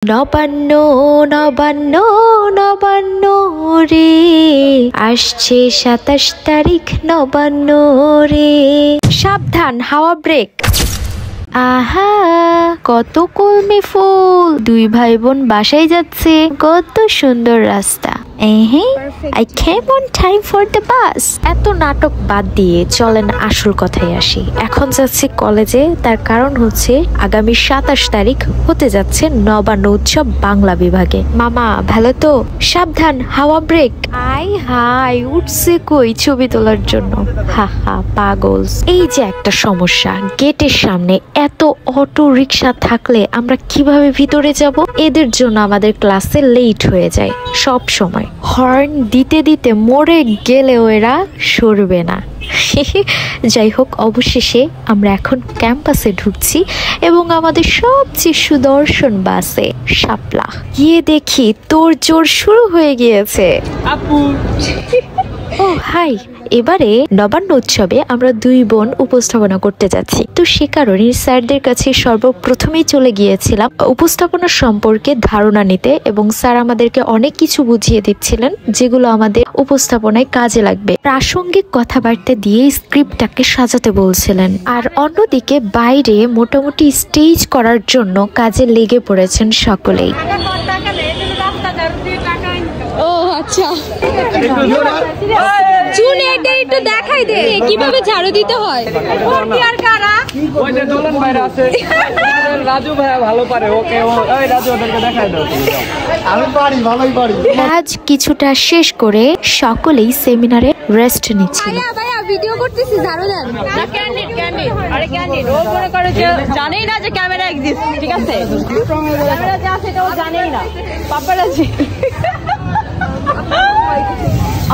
নবান্ন নবান্ন নবান্ন রে আসছে ২৭ তারিখ নবান্ন রে। সাবধান, হাওয়া ব্রেক। আহা, কত কলমি ফুল। দুই ভাই বোন বাসায় যাচ্ছে, কত সুন্দর রাস্তা। I came on time for the bus. এত নাটক বাদ দিয়ে চলেন আসল কথায় আসি। এখন যাচ্ছি কলেজে, তার কারণ হচ্ছে আগামী ২৭ তারিখ হতে যাচ্ছে নবান্ন উৎসব বাংলা বিভাগে। মামা ভালো তো? সাবধান, হাওয়া ব্রেক। হাই উঠছে কই ছবি তোলার জন্য? হা হা পাগল। এই যে একটা সমস্যা, গেটের সামনে এত অটো রিক্সা থাকলে আমরা কিভাবে ভিতরে যাব? এদের জন্য আমাদের ক্লাসে লেট হয়ে যায় সব সময়। হর্ন দিতে দিতে মরে গেলেও এরা সরবে না। যাই হোক, অবশেষে আমরা এখন ক্যাম্পাসে ঢুকছি এবং আমাদের সবচেয়ে সুদর্শন বাসে শাপলা। গিয়ে দেখি তোর জোর শুরু হয়ে গিয়েছে। আপু ও হাই। এবারে নবান্ন উৎসবে আমরা দুই বোন উপস্থাপনা করতে যাচ্ছি, তো সে কারণে স্যারদের কাছে সর্বপ্রথমেই চলে গিয়েছিলাম উপস্থাপনা সম্পর্কে ধারণা নিতে, এবং স্যার আমাদেরকে অনেক কিছু বুঝিয়ে দিচ্ছিলেন যেগুলো আমাদের উপস্থাপনায় কাজে লাগবে। প্রাসঙ্গিক কথাবার্তা দিয়ে স্ক্রিপ্টটাকে সাজাতে বলছিলেন, আর অন্যদিকে বাইরে মোটামুটি স্টেজ করার জন্য কাজে লেগে পড়েছেন সকলেই। ও আচ্ছা, চুলে এটা একটু দেখাই দে কিভাবে ঝাড়ু দিতে হয়। আর কারা? ওই যে দোলন ভাইরা আছে, রাজু ভাই ভালো পারে। ওকে, ওই রাজু ওদেরকে দেখাই দাও। আমি পারি, ভালোই পারি। কাজ কিছুটা শেষ করে সকলেই সেমিনারে রেস্ট নিচ্ছিল। ভাইয়া ভিডিও করতেছি, ঝাড়ু দেন। না ক্যান্ডিড আরে ক্যান্ডিড ও মনে করে যে জানেই না যে ক্যামেরা এক্সিস্ট, ঠিক আছে? ক্যামেরা যে আছে এটা ও জানেই না, পাপারাজি।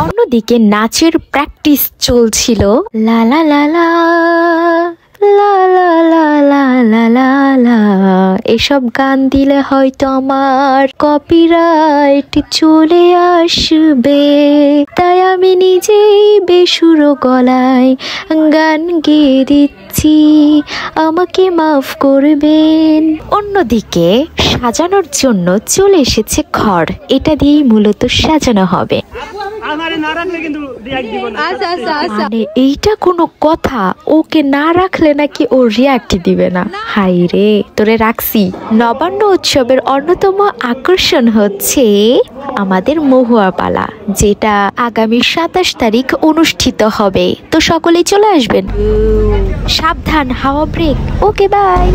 অন্যদিকে নাচের প্র্যাকটিস চলছিল। লা লা লা লা লা লা লা লা লা লা লা। এসব গান দিলে হয়তো আমার কপিরাইট চলে আসবে, তাই আমি নিজেই বেসুর গলায় গান গেয়ে দিচ্ছি, আমাকে মাফ করবেন। অন্যদিকে সাজানোর জন্য চলে এসেছে খড়, এটা দিয়েই মূলত সাজানো হবে। মানে এইটা কোনো কথা? ওকে না রাখলে নাকি ও রিয়াক্ট দিবে না? হাই রে, তোরে রাখছি। নবান্ন উৎসবের অন্যতম আকর্ষণ হচ্ছে আমাদের মহুয়া পালা, যেটা আগামী ২৭ তারিখ অনুষ্ঠিত হবে। তো সকলেই চলে আসবেন। সাবধান, হাওয়া ব্রেক। Okay bye.